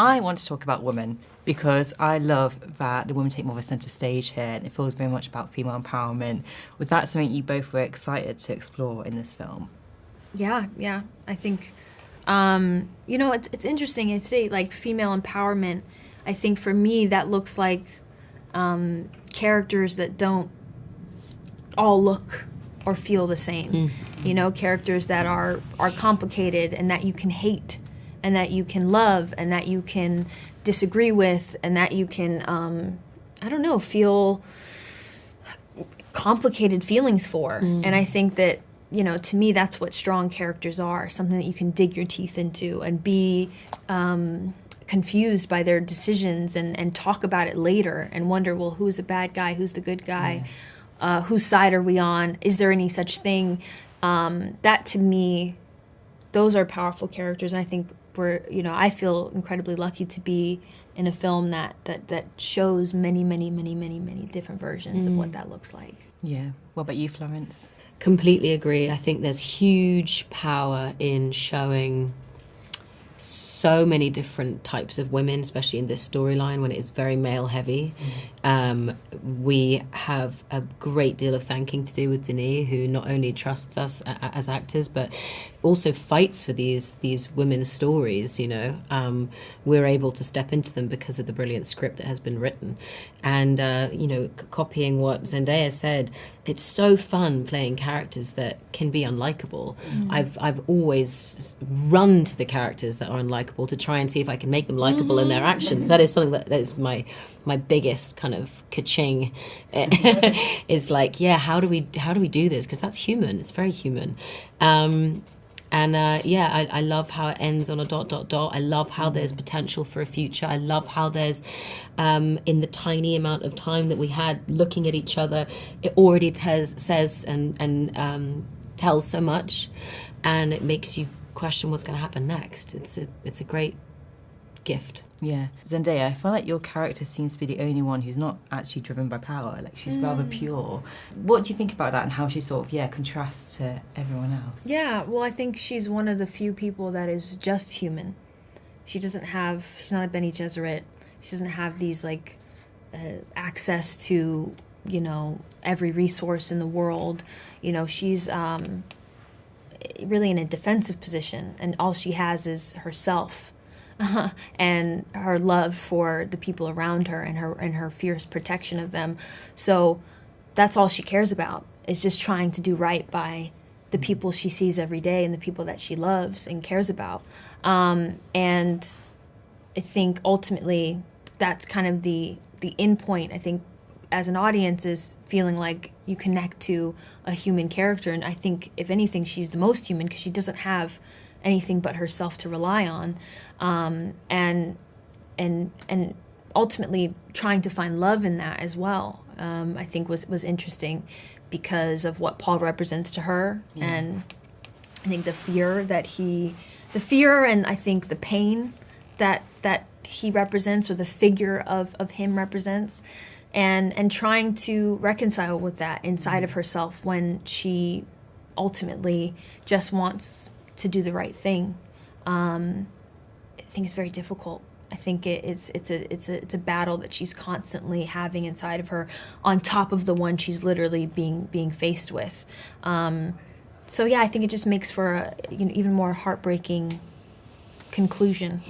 I want to talk about women because I love that the women take more of a centre stage here and it feels very much about female empowerment. Was that something you both were excited to explore in this film? Yeah. I think, it's interesting. It's like female empowerment. I think for me that looks like characters that don't all look or feel the same. Characters that are complicated and that you can hate and that you can love and that you can disagree with and that you can, feel complicated feelings for. And I think that, to me, that's what strong characters are, something that you can dig your teeth into and be confused by their decisions and talk about it later and wonder, well, who's the bad guy, who's the good guy, whose side are we on, is there any such thing? That, to me, those are powerful characters, and I think I feel incredibly lucky to be in a film that shows many different versions of what that looks like. Yeah. What about you, Florence? Completely agree. I think there's huge power in showing so many different types of women, especially in this storyline when it is very male heavy. We have a great deal of thanking to do with Denis, who not only trusts us as actors but also fights for these women's stories. We're able to step into them because of the brilliant script that has been written. And copying what Zendaya said, it's so fun playing characters that can be unlikable. I've always run to the characters that are unlikable to try and see if I can make them likable in their actions. That is something that is my biggest kind of ka-ching. Is like, how do we do this? Because that's human. It's very human. I love how it ends on a ... I love how there's potential for a future. I love how there's, in the tiny amount of time that we had looking at each other, it already says and tells so much, and it makes you question what's going to happen next. It's a great gift. Yeah. Zendaya, I feel like your character seems to be the only one who's not actually driven by power. Like, she's rather pure. What do you think about that and how she sort of, contrasts to everyone else? Yeah, well, I think she's one of the few people that is just human. She's not a Bene Gesserit. She doesn't have these, access to, every resource in the world. She's really in a defensive position, and all she has is herself. And her love for the people around her and her fierce protection of them. So that's all she cares about, is just trying to do right by the people she sees every day and the people that she loves and cares about. And I think ultimately that's kind of the end point, I think, as an audience, is feeling like you connect to a human character. And I think, if anything, she's the most human because she doesn't have anything but herself to rely on, and ultimately trying to find love in that as well. I think was interesting because of what Paul represents to her, and I think the fear and I think the pain that he represents, or the figure of him represents, and trying to reconcile with that inside of herself when she ultimately just wants to do the right thing. I think it's very difficult. I think it's a battle that she's constantly having inside of her, on top of the one she's literally being faced with. So yeah, I think it just makes for a even more heartbreaking conclusion.